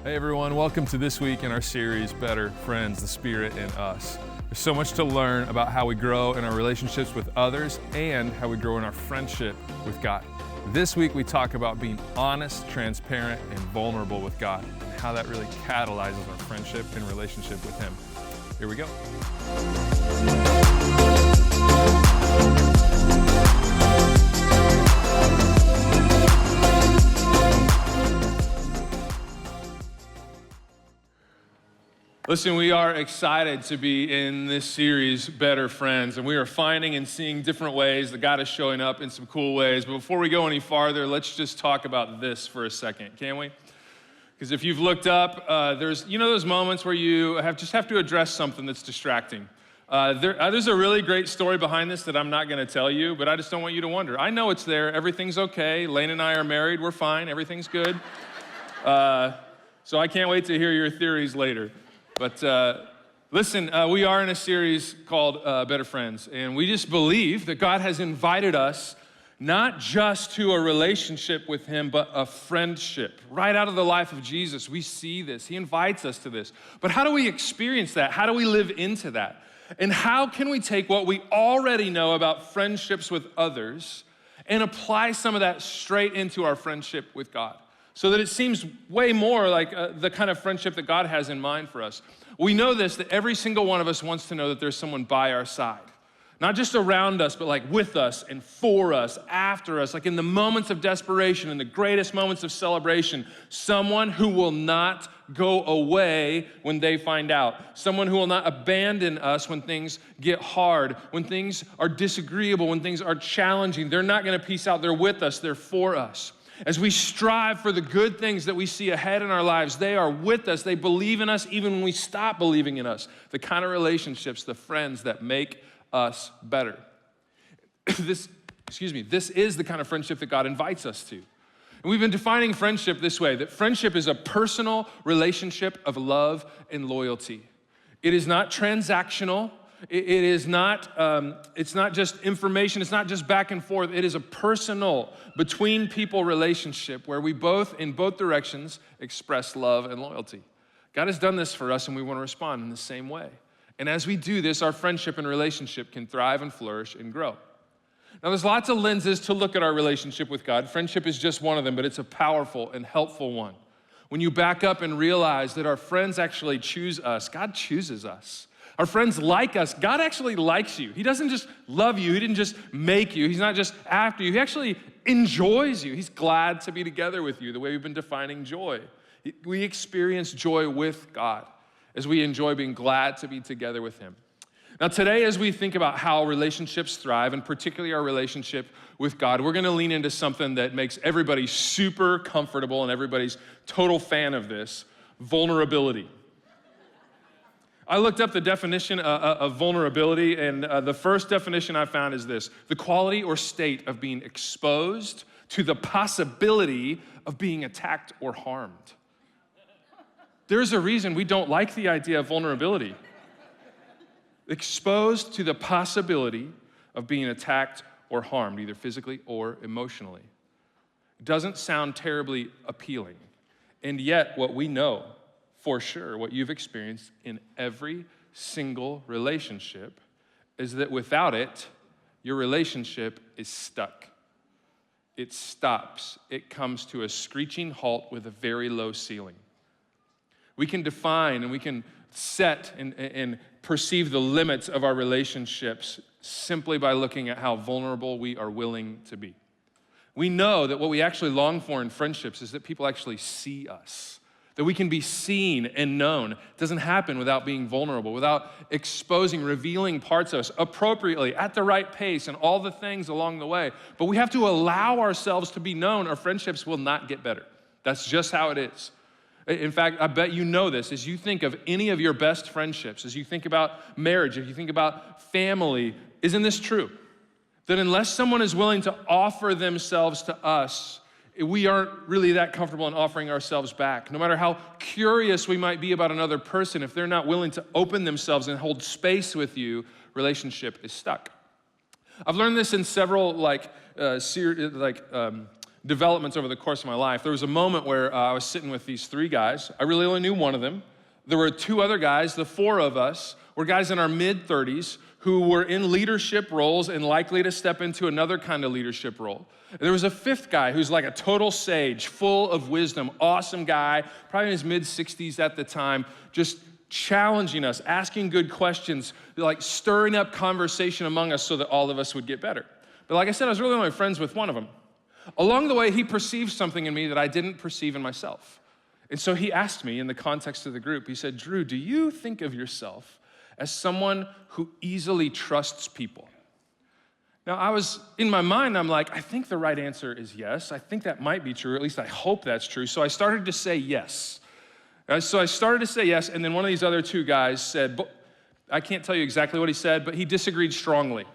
Hey everyone, welcome to this week in our series, Better Friends, the Spirit in Us. There's so much to learn about how we grow in our relationships with others and how we grow in our friendship with God. This week we talk about being honest, transparent, and vulnerable with God, and how that really catalyzes our friendship and relationship with Him. Here we go. Listen, we are excited to be in this series, Better Friends, and we are finding and seeing different ways that God is showing up in some cool ways. But before we go any farther, let's just talk about this for a second, can we? Because if you've looked up, there's those moments where you have to address something that's distracting. There's a really great story behind this that I'm not going to tell you, but I just don't want you to wonder. I know it's there. Everything's okay. Lane and I are married. We're fine. Everything's good. So I can't wait to hear your theories later. But listen, we are in a series called Better Friends, and we just believe that God has invited us not just to a relationship with Him, but a friendship. Right out of the life of Jesus, we see this. He invites us to this. But how do we experience that? How do we live into that? And how can we take what we already know about friendships with others and apply some of that straight into our friendship with God, so that it seems way more like the kind of friendship that God has in mind for us? We know this, that every single one of us wants to know that there's someone by our side. Not just around us, but like with us and for us, after us, like in the moments of desperation and the greatest moments of celebration. Someone who will not go away when they find out. Someone who will not abandon us when things get hard, when things are disagreeable, when things are challenging. They're not gonna peace out, they're with us, they're for us. As we strive for the good things that we see ahead in our lives, they are with us. They believe in us even when we stop believing in us. The kind of relationships, the friends that make us better. This is the kind of friendship that God invites us to. And we've been defining friendship this way, that friendship is a personal relationship of love and loyalty. It is not transactional. It is not, it's not just information, it's not just back and forth. It is a personal, between people relationship where we both, in both directions, express love and loyalty. God has done this for us, and we want to respond in the same way. And as we do this, our friendship and relationship can thrive and flourish and grow. Now, there's lots of lenses to look at our relationship with God. Friendship is just one of them, but it's a powerful and helpful one. When you back up and realize that our friends actually choose us, God chooses us. Our friends like us. God actually likes you. He doesn't just love you. He didn't just make you. He's not just after you. He actually enjoys you. He's glad to be together with you, the way we've been defining joy. We experience joy with God as we enjoy being glad to be together with Him. Now today, as we think about how relationships thrive, and particularly our relationship with God, we're gonna lean into something that makes everybody super comfortable and everybody's total fan of this: vulnerability. I looked up the definition of vulnerability, and the first definition I found is this: the quality or state of being exposed to the possibility of being attacked or harmed. There's a reason we don't like the idea of vulnerability. Exposed to the possibility of being attacked or harmed, either physically or emotionally. It doesn't sound terribly appealing, and yet what we know for sure, what you've experienced in every single relationship, is that without it, your relationship is stuck. It stops. It comes to a screeching halt with a very low ceiling. We can define and we can set and perceive the limits of our relationships simply by looking at how vulnerable we are willing to be. We know that what we actually long for in friendships is that people actually see us, that we can be seen and known. It doesn't happen without being vulnerable, without exposing, revealing parts of us appropriately, at the right pace, and all the things along the way. But we have to allow ourselves to be known. Our friendships will not get better. That's just how it is. In fact, I bet you know this. As you think of any of your best friendships, as you think about marriage, if you think about family, isn't this true? That unless someone is willing to offer themselves to us, we aren't really that comfortable in offering ourselves back. No matter how curious we might be about another person, if they're not willing to open themselves and hold space with you, relationship is stuck. I've learned this in several developments over the course of my life. There was a moment where I was sitting with these three guys. I really only knew one of them. There were two other guys. The four of us were guys in our mid-30s who were in leadership roles and likely to step into another kind of leadership role. And there was a fifth guy who's like a total sage, full of wisdom, awesome guy, probably in his mid-60s at the time, just challenging us, asking good questions, like stirring up conversation among us so that all of us would get better. But like I said, I was really only friends with one of them. Along the way, he perceived something in me that I didn't perceive in myself. And so he asked me in the context of the group, he said, Drew, do you think of yourself as someone who easily trusts people? Now, I was, in my mind, I'm like, I think the right answer is yes. I think that might be true, or at least I hope that's true. So I started to say yes. So I started to say yes, and then one of these other two guys said, I can't tell you exactly what he said, but he disagreed strongly.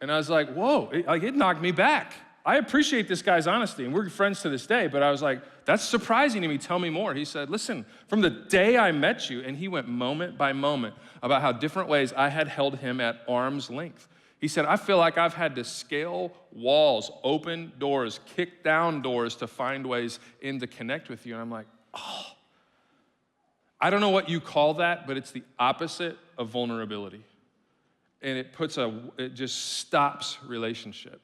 And I was like, whoa, it knocked me back. I appreciate this guy's honesty, and we're friends to this day, but I was like, that's surprising to me. Tell me more. He said, listen, from the day I met you, and he went moment by moment about how different ways I had held him at arm's length. He said, I feel like I've had to scale walls, open doors, kick down doors to find ways in to connect with you. And I'm like, oh, I don't know what you call that, but it's the opposite of vulnerability. And it just stops relationship.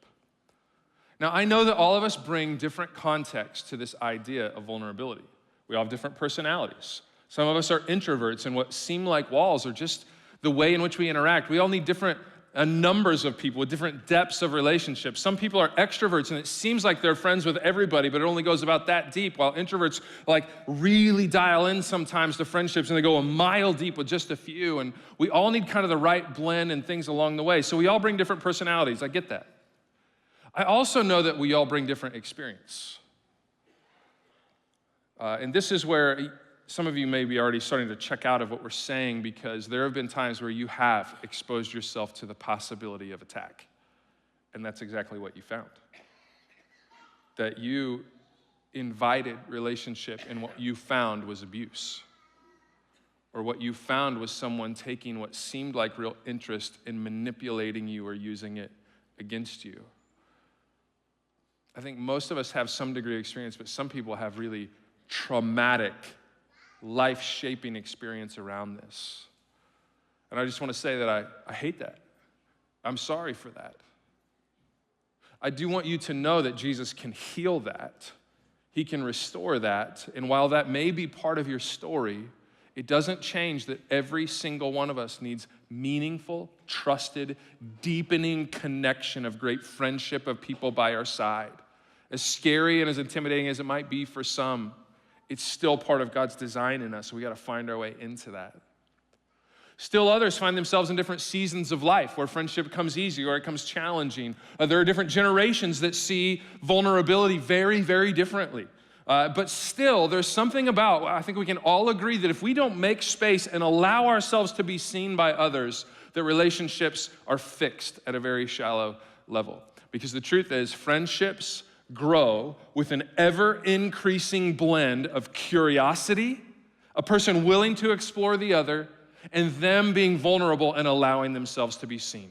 Now, I know that all of us bring different contexts to this idea of vulnerability. We all have different personalities. Some of us are introverts, and what seem like walls are just the way in which we interact. We all need different numbers of people with different depths of relationships. Some people are extroverts, and it seems like they're friends with everybody, but it only goes about that deep, while introverts like really dial in sometimes to friendships, and they go a mile deep with just a few, and we all need kind of the right blend and things along the way. So we all bring different personalities. I get that. I also know that we all bring different experience. And this is where some of you may be already starting to check out of what we're saying, because there have been times where you have exposed yourself to the possibility of attack. And that's exactly what you found. That you invited relationship, and what you found was abuse. Or what you found was someone taking what seemed like real interest in manipulating you or using it against you. I think most of us have some degree of experience, but some people have really traumatic, life-shaping experience around this. And I just want to say that I hate that. I'm sorry for that. I do want you to know that Jesus can heal that. He can restore that. And while that may be part of your story, it doesn't change that every single one of us needs meaningful, trusted, deepening connection of great friendship of people by our side. As scary and as intimidating as it might be for some, it's still part of God's design in us, so we got to find our way into that. Still others find themselves in different seasons of life where friendship comes easy or it comes challenging. There are different generations that see vulnerability very, very differently. But still, there's something about, I think we can all agree that if we don't make space and allow ourselves to be seen by others, that relationships are fixed at a very shallow level. Because the truth is, friendships grow with an ever-increasing blend of curiosity, a person willing to explore the other, and them being vulnerable and allowing themselves to be seen.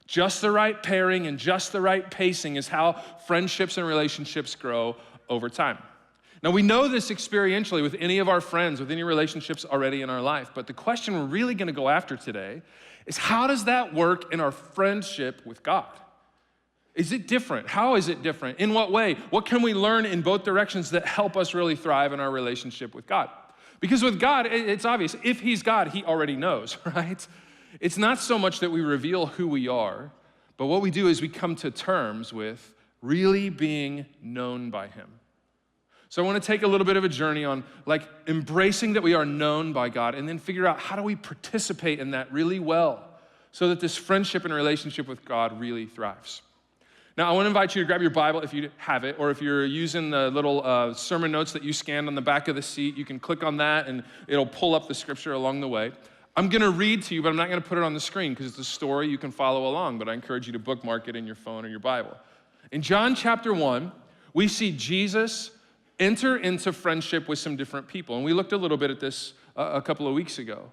Just the right pairing and just the right pacing is how friendships and relationships grow over time. Now, we know this experientially with any of our friends, with any relationships already in our life, but the question we're really gonna go after today is, how does that work in our friendship with God? Is it different? How is it different? In what way? What can we learn in both directions that help us really thrive in our relationship with God? Because with God, it's obvious. If he's God, he already knows, right? It's not so much that we reveal who we are, but what we do is we come to terms with really being known by him. So I want to take a little bit of a journey on like embracing that we are known by God, and then figure out how do we participate in that really well so that this friendship and relationship with God really thrives. Now, I want to invite you to grab your Bible if you have it, or if you're using the little sermon notes that you scanned on the back of the seat, you can click on that and it'll pull up the scripture along the way. I'm going to read to you, but I'm not going to put it on the screen because it's a story you can follow along, but I encourage you to bookmark it in your phone or your Bible. In John chapter 1, we see Jesus enter into friendship with some different people, and we looked a little bit at this a couple of weeks ago.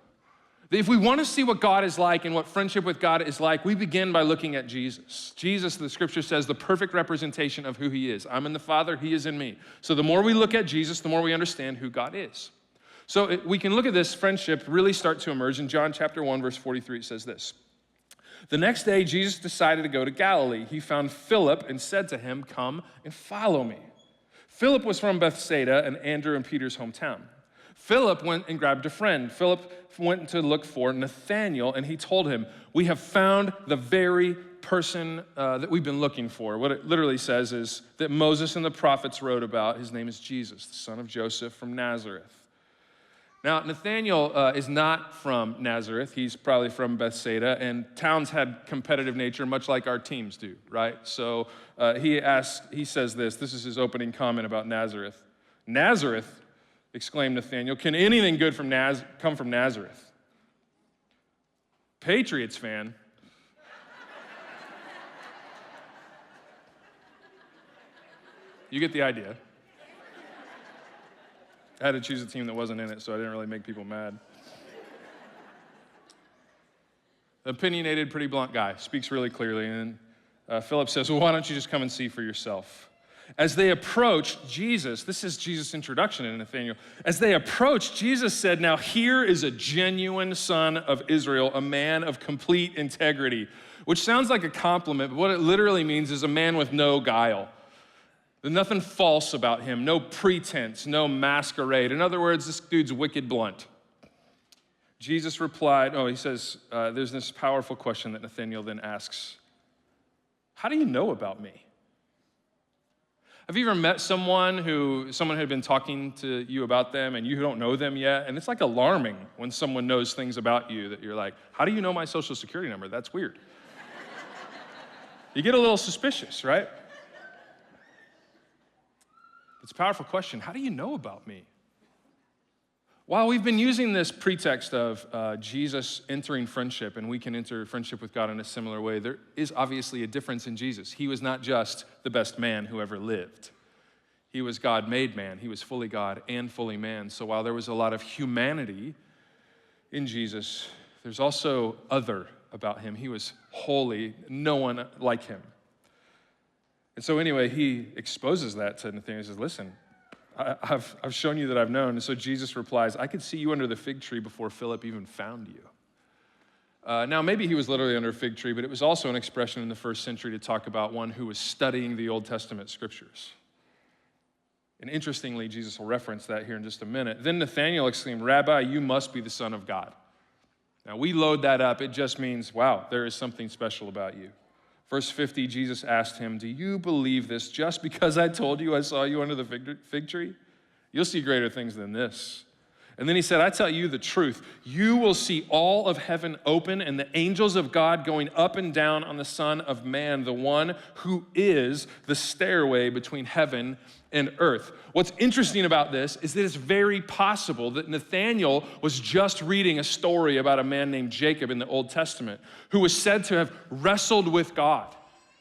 If we want to see what God is like and what friendship with God is like, we begin by looking at Jesus. Jesus, the scripture says, the perfect representation of who he is. I'm in the Father, he is in me. So the more we look at Jesus, the more we understand who God is. So we can look at this friendship really start to emerge. In John chapter 1, verse 43, it says this. The next day, Jesus decided to go to Galilee. He found Philip and said to him, come and follow me. Philip was from Bethsaida and Andrew and Peter's hometown. Philip went and grabbed a friend. Philip went to look for Nathanael, and he told him, we have found the very person that we've been looking for. What it literally says is that Moses and the prophets wrote about. His name is Jesus, the son of Joseph from Nazareth. Now, Nathanael is not from Nazareth. He's probably from Bethsaida, and towns had competitive nature, much like our teams do, right? So he says this is his opening comment about Nazareth. Nazareth, exclaimed Nathanael, can anything good come from Nazareth? Patriots fan. You get the idea. I had to choose a team that wasn't in it, so I didn't really make people mad. Opinionated, pretty blunt guy, speaks really clearly, and Philip says, well, why don't you just come and see for yourself? As they approached Jesus, this is Jesus' introduction to Nathanael. As they approached, Jesus said, now here is a genuine son of Israel, a man of complete integrity, which sounds like a compliment, but what it literally means is a man with no guile. There's nothing false about him, no pretense, no masquerade. In other words, this dude's wicked blunt. Jesus replied, he says, there's this powerful question that Nathanael then asks. How do you know about me? Have you ever met someone had been talking to you about them and you don't know them yet? And it's like alarming when someone knows things about you that you're like, how do you know my social security number? That's weird. You get a little suspicious, right? It's a powerful question. How do you know about me? While we've been using this pretext of Jesus entering friendship, and we can enter friendship with God in a similar way, there is obviously a difference in Jesus. He was not just the best man who ever lived. He was God made man. He was fully God and fully man. So while there was a lot of humanity in Jesus, there's also other about him. He was holy, no one like him. And so anyway, he exposes that to Nathanael. He says, listen, I've shown you that I've known. And so Jesus replies, I could see you under the fig tree before Philip even found you. Now, maybe he was literally under a fig tree, but it was also an expression in the first century to talk about one who was studying the Old Testament scriptures. And interestingly, Jesus will reference that here in just a minute. Then Nathanael exclaimed, Rabbi, you must be the Son of God. Now, we load that up. It just means, wow, there is something special about you. Verse 50, Jesus asked him, do you believe this just because I told you I saw you under the fig tree? You'll see greater things than this. And then he said, I tell you the truth. You will see all of heaven open and the angels of God going up and down on the Son of Man, the one who is the stairway between heaven and earth. What's interesting about this is that it's very possible that Nathanael was just reading a story about a man named Jacob in the Old Testament who was said to have wrestled with God,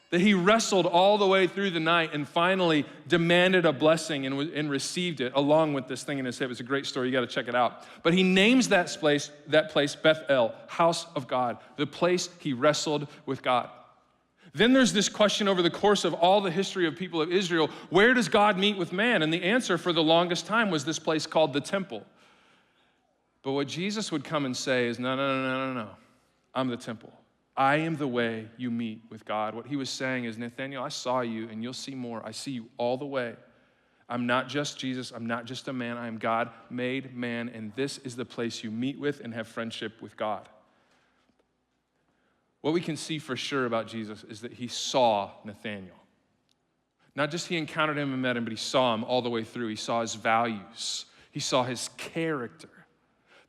that he wrestled all the way through the night and finally demanded a blessing and received it along with this thing in his hip. It's a great story. You got to check it out. But he names that place Bethel, house of God, the place he wrestled with God. Then there's this question over the course of all the history of people of Israel, where does God meet with man? And the answer for the longest time was this place called the temple. But what Jesus would come and say is, no, I'm the temple. I am the way you meet with God. What he was saying is, Nathanael, I saw you and you'll see more. I see you all the way. I'm not just Jesus. I'm not just a man. I am God made man, and this is the place you meet with and have friendship with God. What we can see for sure about Jesus is that he saw Nathanael. Not just he encountered him and met him, but he saw him all the way through. He saw his values. He saw his character.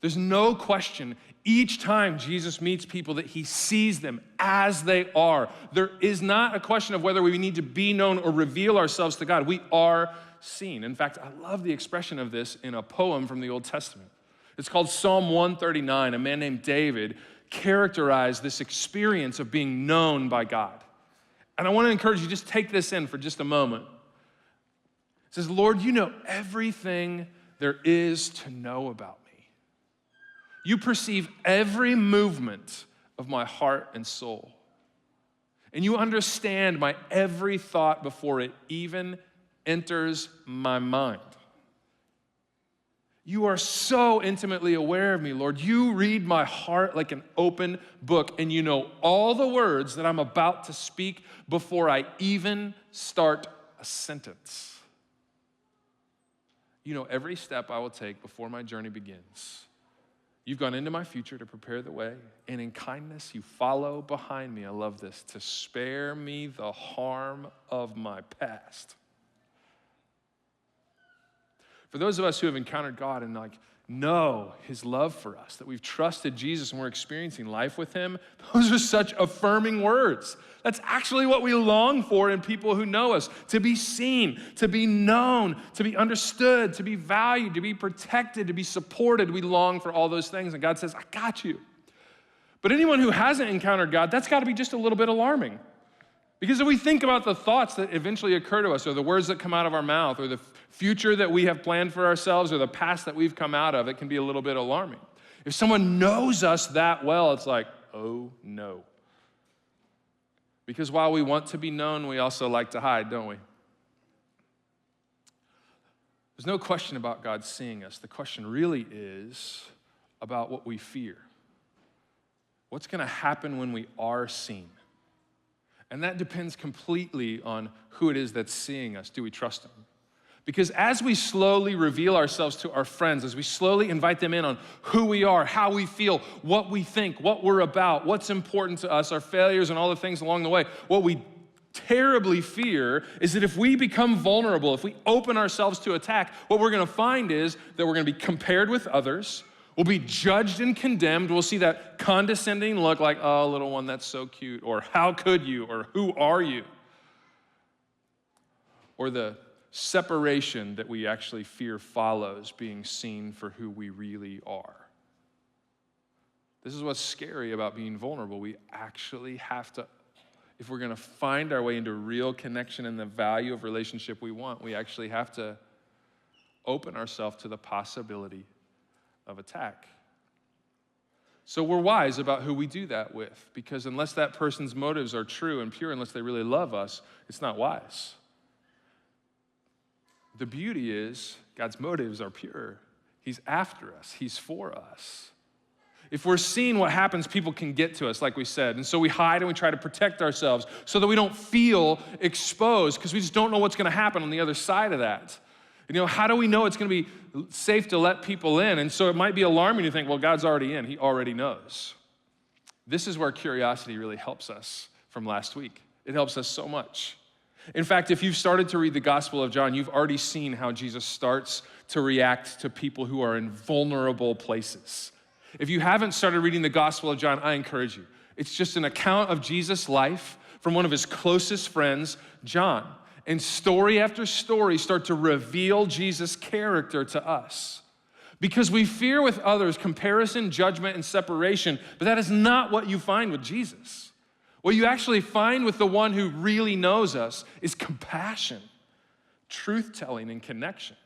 There's no question each time Jesus meets people that he sees them as they are. There is not a question of whether we need to be known or reveal ourselves to God. We are seen. In fact, I love the expression of this in a poem from the Old Testament. It's called Psalm 139. A man named David characterized this experience of being known by God. And I want to encourage you, just take this in for just a moment. It says, Lord, you know everything there is to know about me. You perceive every movement of my heart and soul. And you understand my every thought before it even enters my mind. You are so intimately aware of me, Lord. You read my heart like an open book, and you know all the words that I'm about to speak before I even start a sentence. You know every step I will take before my journey begins. You've gone into my future to prepare the way, and in kindness you follow behind me. I love this, to spare me the harm of my past. For those of us who have encountered God and know his love for us, that we've trusted Jesus and we're experiencing life with him, those are such affirming words. That's actually what we long for in people who know us, to be seen, to be known, to be understood, to be valued, to be protected, to be supported. We long for all those things, and God says, I got you. But anyone who hasn't encountered God, that's got to be just a little bit alarming. Because if we think about the thoughts that eventually occur to us, or the words that come out of our mouth, or the future that we have planned for ourselves, or the past that we've come out of, it can be a little bit alarming. If someone knows us that well, it's like, oh no. Because while we want to be known, we also like to hide, don't we? There's no question about God seeing us. The question really is about what we fear. What's going to happen when we are seen? And that depends completely on who it is that's seeing us. Do we trust him? Because as we slowly reveal ourselves to our friends, as we slowly invite them in on who we are, how we feel, what we think, what we're about, what's important to us, our failures and all the things along the way, what we terribly fear is that if we become vulnerable, if we open ourselves to attack, what we're going to find is that we're going to be compared with others. We'll be judged and condemned. We'll see that condescending look like, oh, little one, that's so cute, or how could you, or who are you? Or the separation that we actually fear follows being seen for who we really are. This is what's scary about being vulnerable. We actually have to, if we're going to find our way into real connection and the value of relationship we want, we actually have to open ourselves to the possibility of attack. So we're wise about who we do that with, because unless that person's motives are true and pure, unless they really love us, it's not wise. The beauty is God's motives are pure. He's after us. He's for us. If we're seeing what happens, people can get to us, like we said. And so we hide and we try to protect ourselves so that we don't feel exposed, because we just don't know what's going to happen on the other side of that. How do we know it's going to be safe to let people in? And so it might be alarming to think, well, God's already in. He already knows. This is where curiosity really helps us from last week. It helps us so much. In fact, if you've started to read the Gospel of John, you've already seen how Jesus starts to react to people who are in vulnerable places. If you haven't started reading the Gospel of John, I encourage you. It's just an account of Jesus' life from one of his closest friends, John. And story after story start to reveal Jesus' character to us. Because we fear with others comparison, judgment, and separation, but that is not what you find with Jesus. What you actually find with the one who really knows us is compassion, truth-telling, and connection.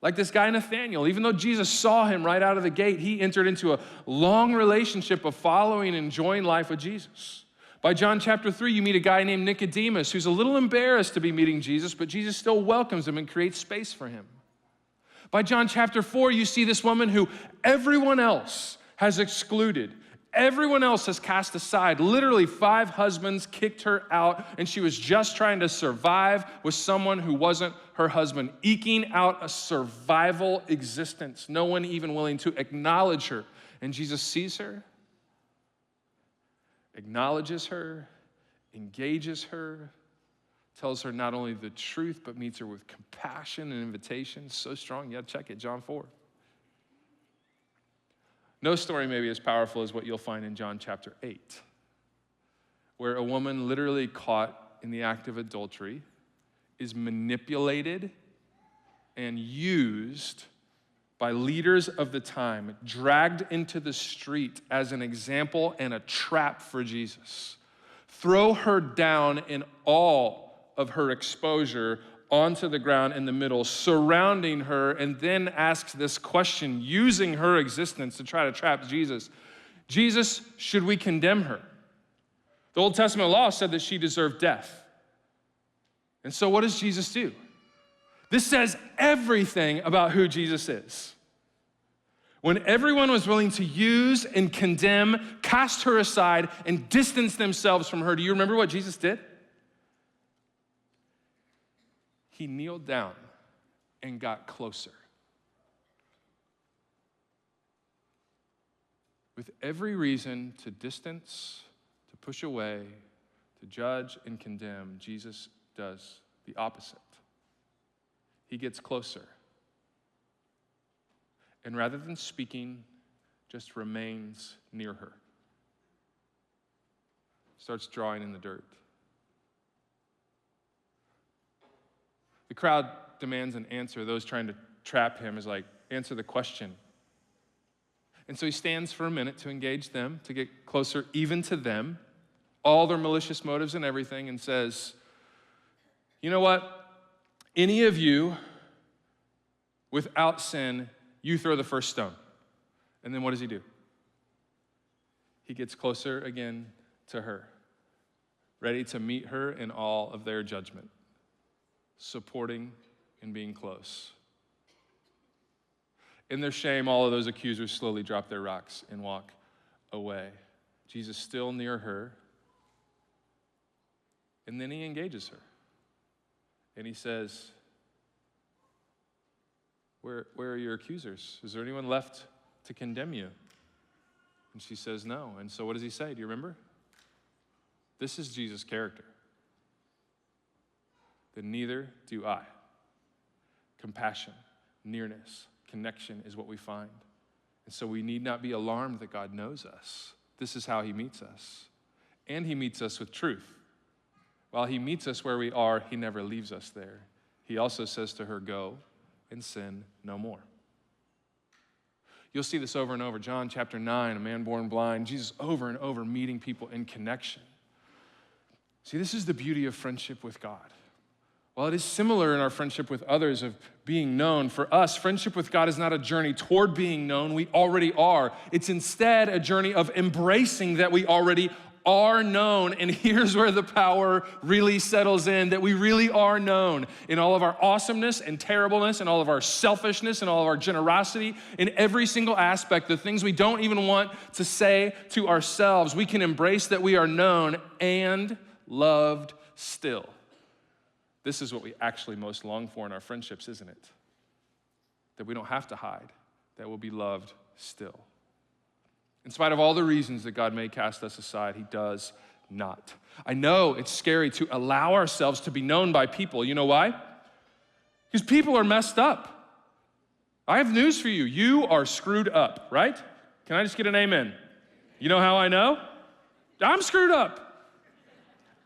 Like this guy Nathanael, even though Jesus saw him right out of the gate, he entered into a long relationship of following and enjoying life with Jesus. By John chapter 3, you meet a guy named Nicodemus who's a little embarrassed to be meeting Jesus, but Jesus still welcomes him and creates space for him. By John chapter 4, you see this woman who everyone else has excluded. Everyone else has cast aside. Literally 5 husbands kicked her out, and she was just trying to survive with someone who wasn't her husband, eking out a survival existence, no one even willing to acknowledge her. And Jesus sees her, acknowledges her, engages her, tells her not only the truth, but meets her with compassion and invitation. So strong, yeah, check it, John 4. No story may be as powerful as what you'll find in John chapter 8, where a woman literally caught in the act of adultery is manipulated and used by leaders of the time, dragged into the street as an example and a trap for Jesus. Throw her down in all of her exposure, onto the ground in the middle, surrounding her, and then asks this question, using her existence to try to trap Jesus. Jesus, should we condemn her? The Old Testament law said that she deserved death. And so what does Jesus do? This says everything about who Jesus is. When everyone was willing to use and condemn, cast her aside, and distance themselves from her, do you remember what Jesus did? He kneeled down and got closer. With every reason to distance, to push away, to judge and condemn, Jesus does the opposite. He gets closer. And rather than speaking, just remains near her. Starts drawing in the dirt. The crowd demands an answer. Those trying to trap him is like, answer the question. And so he stands for a minute to engage them, to get closer even to them, all their malicious motives and everything, and says, you know what? Any of you without sin, you throw the first stone. And then what does he do? He gets closer again to her, ready to meet her in all of their judgment, supporting and being close. In their shame, all of those accusers slowly drop their rocks and walk away. Jesus still near her, and then he engages her. And he says, Where are your accusers? Is there anyone left to condemn you? And she says, no. And so what does he say? Do you remember? This is Jesus' character. Then neither do I. Compassion, nearness, connection is what we find. And so we need not be alarmed that God knows us. This is how he meets us. And he meets us with truth. While he meets us where we are, he never leaves us there. He also says to her, go and sin no more. You'll see this over and over. John chapter 9, a man born blind. Jesus over and over meeting people in connection. See, this is the beauty of friendship with God. While it is similar in our friendship with others of being known, for us, friendship with God is not a journey toward being known. We already are. It's instead a journey of embracing that we already are known. And here's where the power really settles in, that we really are known in all of our awesomeness and terribleness and all of our selfishness and all of our generosity, in every single aspect, the things we don't even want to say to ourselves. We can embrace that we are known and loved still. This is what we actually most long for in our friendships, isn't it? That we don't have to hide, that we'll be loved still. In spite of all the reasons that God may cast us aside, he does not. I know it's scary to allow ourselves to be known by people. You know why? Because people are messed up. I have news for you. You are screwed up, right? Can I just get an amen? You know how I know? I'm screwed up.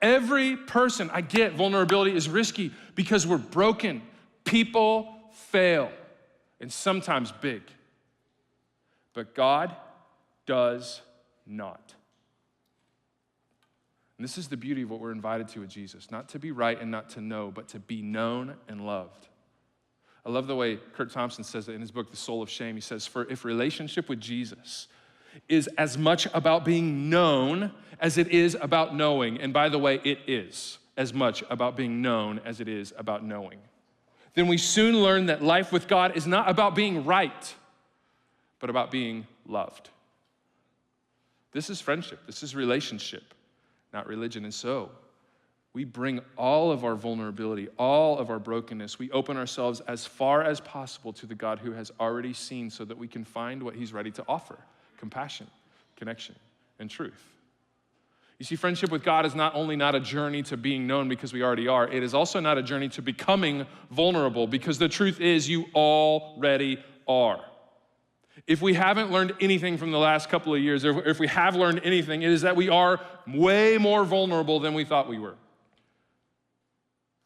Every person, I get vulnerability is risky because we're broken. People fail, and sometimes big. But God does not. And this is the beauty of what we're invited to with Jesus, not to be right and not to know, but to be known and loved. I love the way Kurt Thompson says it in his book, The Soul of Shame. He says, for if relationship with Jesus is as much about being known as it is about knowing, and by the way, it is as much about being known as it is about knowing, then we soon learn that life with God is not about being right, but about being loved. This is friendship. This is relationship, not religion. And so we bring all of our vulnerability, all of our brokenness. We open ourselves as far as possible to the God who has already seen so that we can find what he's ready to offer: compassion, connection, and truth. You see, friendship with God is not only not a journey to being known because we already are, it is also not a journey to becoming vulnerable, because the truth is you already are. If we haven't learned anything from the last couple of years, or if we have learned anything, it is that we are way more vulnerable than we thought we were.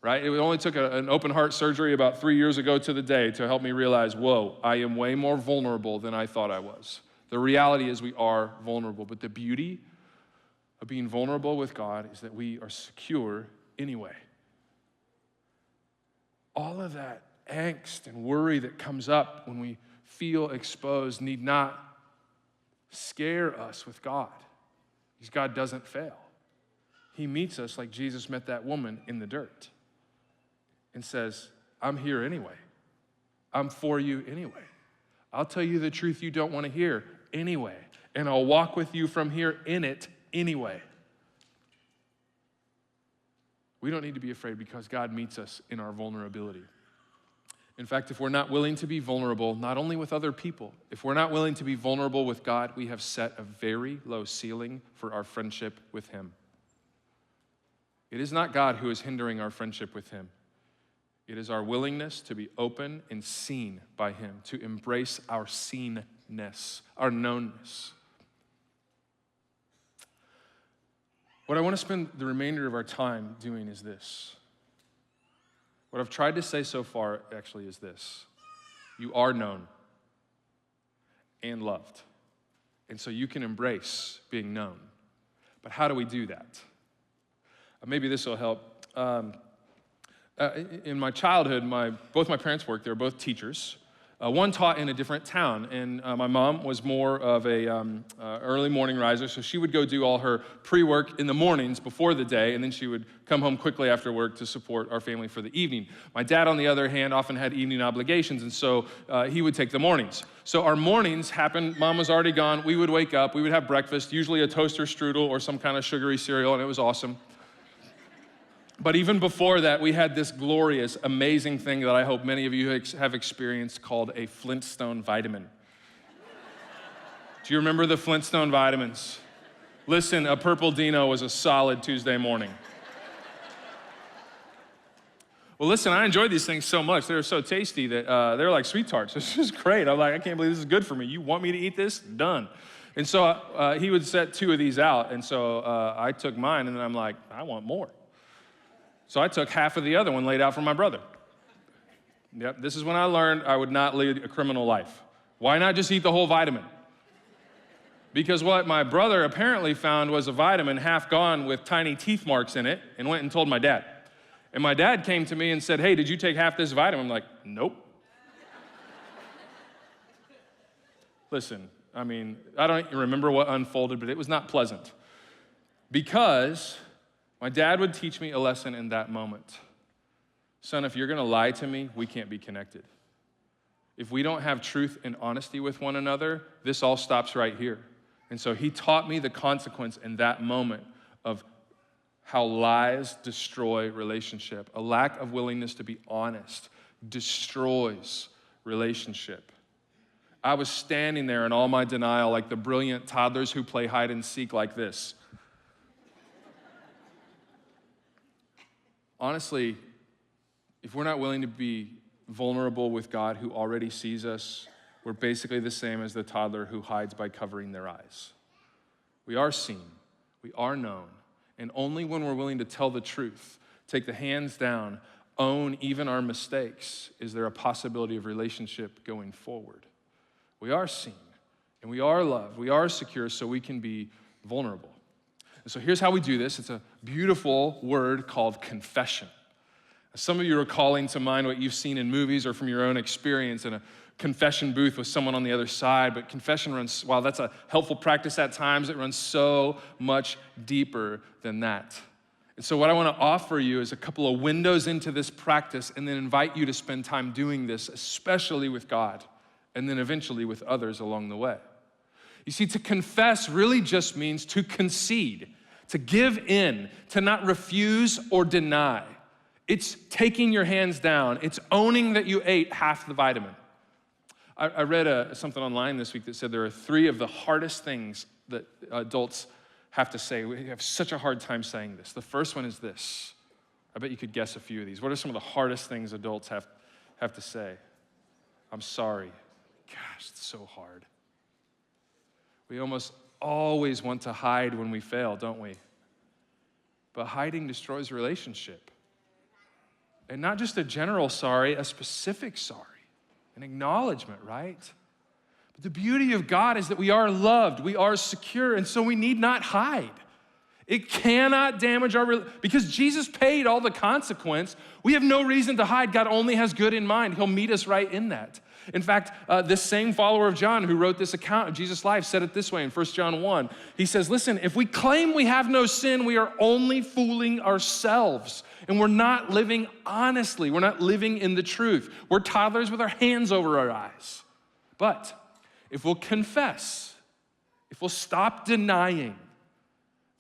Right? It only took an open heart surgery about 3 years ago to the day to help me realize, whoa, I am way more vulnerable than I thought I was. The reality is we are vulnerable, but the beauty of being vulnerable with God is that we are secure anyway. all of that angst and worry that comes up when we feel exposed need not scare us with God, because God doesn't fail. He meets us like Jesus met that woman in the dirt and says, I'm here anyway. I'm for you anyway. I'll tell you the truth you don't want to hear anyway, and I'll walk with you from here in it anyway. We don't need to be afraid because God meets us in our vulnerability. In fact, if we're not willing to be vulnerable, not only with other people, if we're not willing to be vulnerable with God, we have set a very low ceiling for our friendship with Him. It is not God who is hindering our friendship with Him. It is our willingness to be open and seen by Him, to embrace our seenness, our knownness. What I want to spend the remainder of our time doing is this. What I've tried to say so far actually is this. You are known and loved. And so you can embrace being known. But how do we do that? Maybe this will help. In my childhood, both my parents worked. They were both teachers. One taught in a different town, and my mom was more of a early morning riser, so she would go do all her pre-work in the mornings before the day, and then she would come home quickly after work to support our family for the evening. My dad, on the other hand, often had evening obligations, and so he would take the mornings. So our mornings happened, Mom was already gone, we would wake up, we would have breakfast, usually a toaster strudel or some kind of sugary cereal, and it was awesome. But even before that, we had this glorious, amazing thing that I hope many of you have experienced called a Flintstone vitamin. Do you remember the Flintstone vitamins? Listen, a Purple Dino was a solid Tuesday morning. Well, listen, I enjoyed these things so much. They were so tasty that they're like sweet tarts. This is great. I'm like, I can't believe this is good for me. You want me to eat this? Done. And so he would set 2 of these out, and so I took mine, and then I'm like, I want more. So I took half of the other one laid out for my brother. Yep, this is when I learned I would not lead a criminal life. Why not just eat the whole vitamin? Because what my brother apparently found was a vitamin half gone with tiny teeth marks in it and went and told my dad. And my dad came to me and said, hey, did you take half this vitamin? I'm like, nope. Listen, I mean, I don't remember what unfolded, but it was not pleasant. Because my dad would teach me a lesson in that moment. Son, if you're gonna lie to me, we can't be connected. If we don't have truth and honesty with one another, this all stops right here. And so he taught me the consequence in that moment of how lies destroy relationship. A lack of willingness to be honest destroys relationship. I was standing there in all my denial like the brilliant toddlers who play hide and seek like this. Honestly, if we're not willing to be vulnerable with God who already sees us, we're basically the same as the toddler who hides by covering their eyes. We are seen, we are known, and only when we're willing to tell the truth, take the hands down, own even our mistakes, is there a possibility of relationship going forward. We are seen, and we are loved, we are secure, so we can be vulnerable. And so here's how we do this. It's a beautiful word called confession. Some of you are calling to mind what you've seen in movies or from your own experience in a confession booth with someone on the other side, but confession runs, while that's a helpful practice at times, it runs so much deeper than that. And so what I want to offer you is a couple of windows into this practice and then invite you to spend time doing this, especially with God, and then eventually with others along the way. You see, to confess really just means to concede, to give in, to not refuse or deny. It's taking your hands down. It's owning that you ate half the vitamin. I read something online this week that said there are 3 of the hardest things that adults have to say. We have such a hard time saying this. The first one is this. I bet you could guess a few of these. What are some of the hardest things adults have to say? I'm sorry. Gosh, it's so hard. We almost always want to hide when we fail, don't we? But hiding destroys relationship. And not just a general sorry, a specific sorry, an acknowledgement, right? But the beauty of God is that we are loved, we are secure, and so we need not hide. It cannot damage because Jesus paid all the consequence. We have no reason to hide. God only has good in mind. He'll meet us right in that. In fact, this same follower of John who wrote this account of Jesus' life said it this way in 1 John 1. He says, listen, if we claim we have no sin, we are only fooling ourselves, and we're not living honestly. We're not living in the truth. We're toddlers with our hands over our eyes. But if we'll confess, if we'll stop denying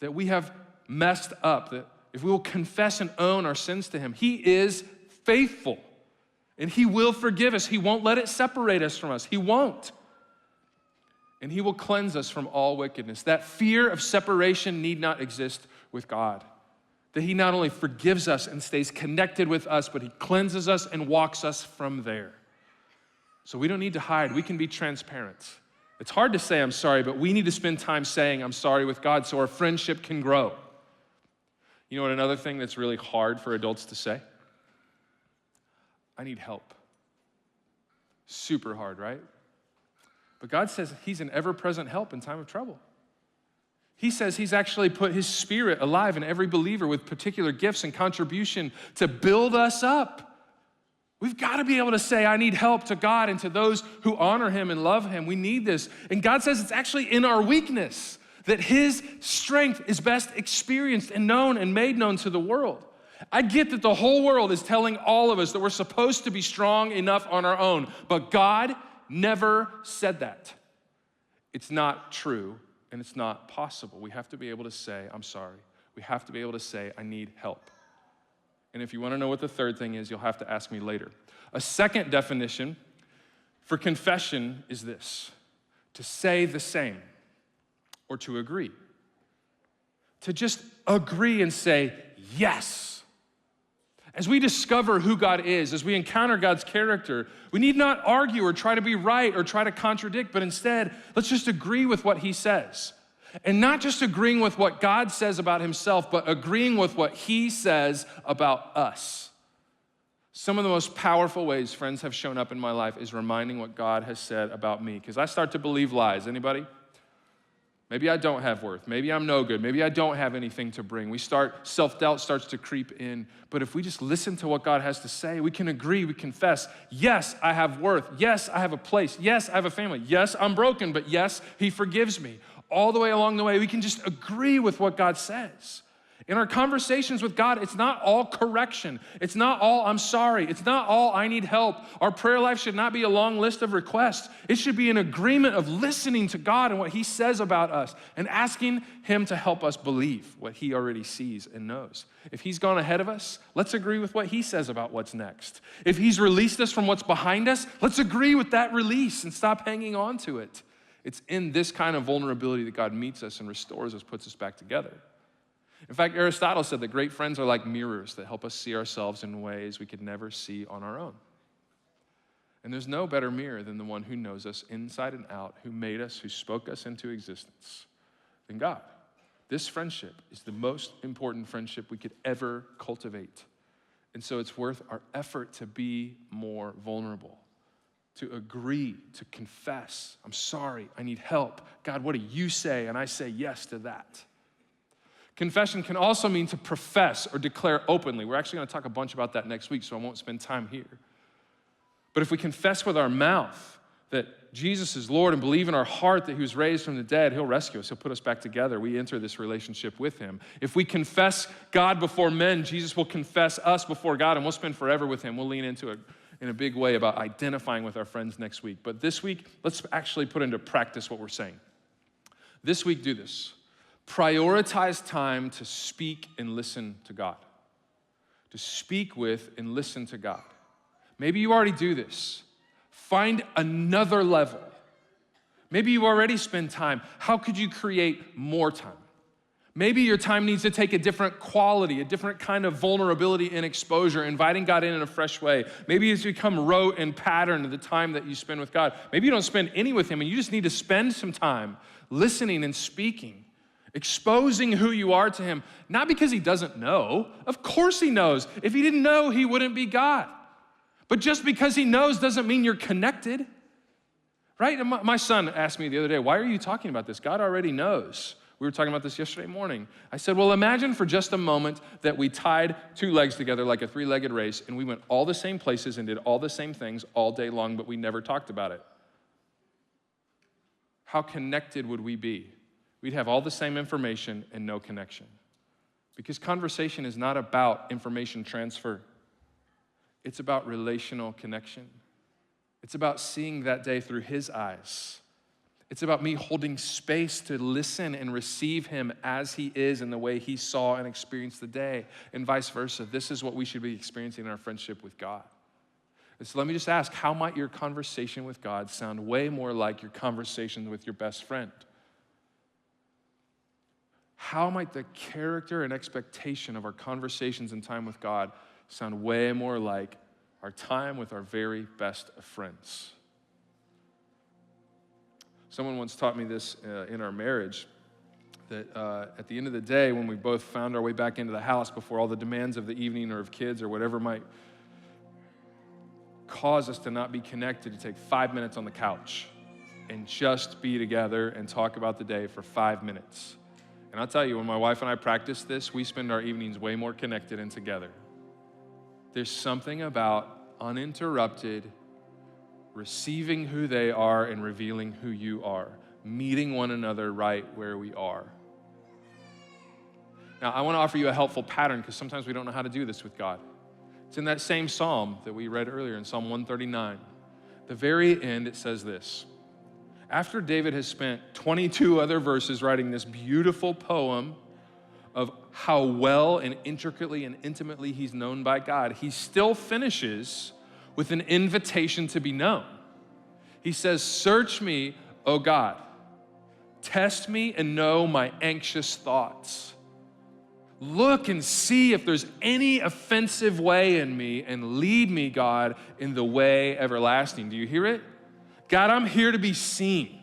that we have messed up, that if we will confess and own our sins to him, he is faithful. And he will forgive us. He won't let it separate us from us. He won't. And he will cleanse us from all wickedness. That fear of separation need not exist with God. That he not only forgives us and stays connected with us, but he cleanses us and walks us from there. So we don't need to hide. We can be transparent. It's hard to say I'm sorry, but we need to spend time saying I'm sorry with God so our friendship can grow. You know what another thing that's really hard for adults to say? I need help. Super hard, right? But God says he's an ever-present help in time of trouble. He says he's actually put his spirit alive in every believer with particular gifts and contribution to build us up. We've got to be able to say, I need help to God and to those who honor him and love him. We need this. And God says it's actually in our weakness that his strength is best experienced and known and made known to the world. I get that the whole world is telling all of us that we're supposed to be strong enough on our own, but God never said that. It's not true, and it's not possible. We have to be able to say, I'm sorry. We have to be able to say, I need help. And if you want to know what the third thing is, you'll have to ask me later. A second definition for confession is this: to say the same or to agree. To just agree and say, yes. As we discover who God is, as we encounter God's character, we need not argue or try to be right or try to contradict, but instead, let's just agree with what he says. And not just agreeing with what God says about himself, but agreeing with what he says about us. Some of the most powerful ways friends have shown up in my life is reminding what God has said about me, because I start to believe lies. Anybody? Maybe I don't have worth. Maybe I'm no good. Maybe I don't have anything to bring. Self-doubt starts to creep in. But if we just listen to what God has to say, we can agree, we confess, yes, I have worth. Yes, I have a place. Yes, I have a family. Yes, I'm broken, but yes, he forgives me. All the way along the way, we can just agree with what God says. In our conversations with God, it's not all correction. It's not all I'm sorry. It's not all I need help. Our prayer life should not be a long list of requests. It should be an agreement of listening to God and what he says about us and asking him to help us believe what he already sees and knows. If he's gone ahead of us, let's agree with what he says about what's next. If he's released us from what's behind us, let's agree with that release and stop hanging on to it. It's in this kind of vulnerability that God meets us and restores us, puts us back together. In fact, Aristotle said that great friends are like mirrors that help us see ourselves in ways we could never see on our own. And there's no better mirror than the one who knows us inside and out, who made us, who spoke us into existence, than God. This friendship is the most important friendship we could ever cultivate. And so it's worth our effort to be more vulnerable, to agree, to confess, I'm sorry, I need help. God, what do you say? And I say yes to that. Confession can also mean to profess or declare openly. We're actually going to talk a bunch about that next week, so I won't spend time here. But if we confess with our mouth that Jesus is Lord and believe in our heart that he was raised from the dead, he'll rescue us. He'll put us back together. We enter this relationship with him. If we confess God before men, Jesus will confess us before God, and we'll spend forever with him. We'll lean into it in a big way about identifying with our friends next week. But this week, let's actually put into practice what we're saying. This week, do this. Prioritize time to speak and listen to God. To speak with and listen to God. Maybe you already do this. Find another level. Maybe you already spend time. How could you create more time? Maybe your time needs to take a different quality, a different kind of vulnerability and exposure, inviting God in a fresh way. Maybe it's become rote and pattern of the time that you spend with God. Maybe you don't spend any with him and you just need to spend some time listening and speaking. Exposing who you are to him, not because he doesn't know. Of course he knows. If he didn't know, he wouldn't be God. But just because he knows doesn't mean you're connected, right? And my son asked me the other day, why are you talking about this? God already knows. We were talking about this yesterday morning. I said, well, imagine for just a moment that we tied two legs together like a three-legged race, and we went all the same places and did all the same things all day long, but we never talked about it. How connected would we be? We'd have all the same information and no connection. Because conversation is not about information transfer. It's about relational connection. It's about seeing that day through his eyes. It's about me holding space to listen and receive him as he is in the way he saw and experienced the day, and vice versa. This is what we should be experiencing in our friendship with God. And so let me just ask, how might your conversation with God sound way more like your conversation with your best friend? How might the character and expectation of our conversations and time with God sound way more like our time with our very best of friends? Someone once taught me this in our marriage, that at the end of the day, when we both found our way back into the house before all the demands of the evening or of kids or whatever might cause us to not be connected, to take 5 minutes on the couch and just be together and talk about the day for 5 minutes. And I'll tell you, when my wife and I practice this, we spend our evenings way more connected and together. There's something about uninterrupted receiving who they are and revealing who you are, meeting one another right where we are. Now, I want to offer you a helpful pattern because sometimes we don't know how to do this with God. It's in that same psalm that we read earlier in Psalm 139. The very end, it says this. After David has spent 22 other verses writing this beautiful poem of how well and intricately and intimately he's known by God, he still finishes with an invitation to be known. He says, search me, O God. Test me and know my anxious thoughts. Look and see if there's any offensive way in me and lead me, God, in the way everlasting. Do you hear it? God, I'm here to be seen.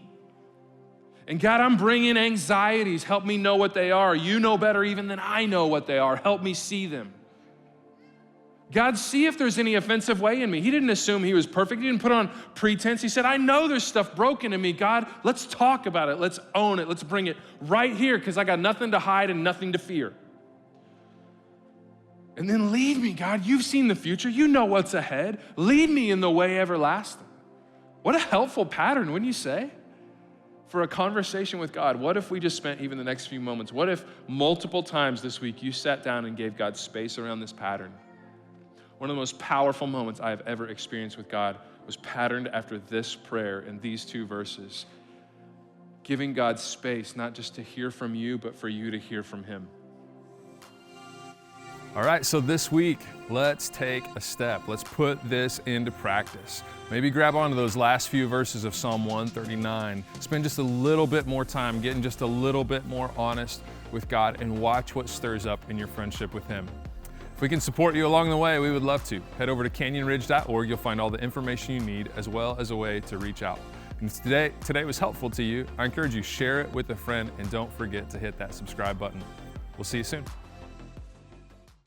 And God, I'm bringing anxieties. Help me know what they are. You know better even than I know what they are. Help me see them. God, see if there's any offensive way in me. He didn't assume he was perfect. He didn't put on pretense. He said, I know there's stuff broken in me. God, let's talk about it. Let's own it. Let's bring it right here because I got nothing to hide and nothing to fear. And then lead me, God. You've seen the future. You know what's ahead. Lead me in the way everlasting. What a helpful pattern, wouldn't you say? For a conversation with God. What if we just spent even the next few moments? What if multiple times this week you sat down and gave God space around this pattern? One of the most powerful moments I have ever experienced with God was patterned after this prayer in these two verses. Giving God space, not just to hear from you, but for you to hear from him. All right, so this week, let's take a step. Let's put this into practice. Maybe grab onto those last few verses of Psalm 139. Spend just a little bit more time getting just a little bit more honest with God and watch what stirs up in your friendship with him. If we can support you along the way, we would love to. Head over to canyonridge.org. You'll find all the information you need as well as a way to reach out. And if today was helpful to you, I encourage you, share it with a friend and don't forget to hit that subscribe button. We'll see you soon.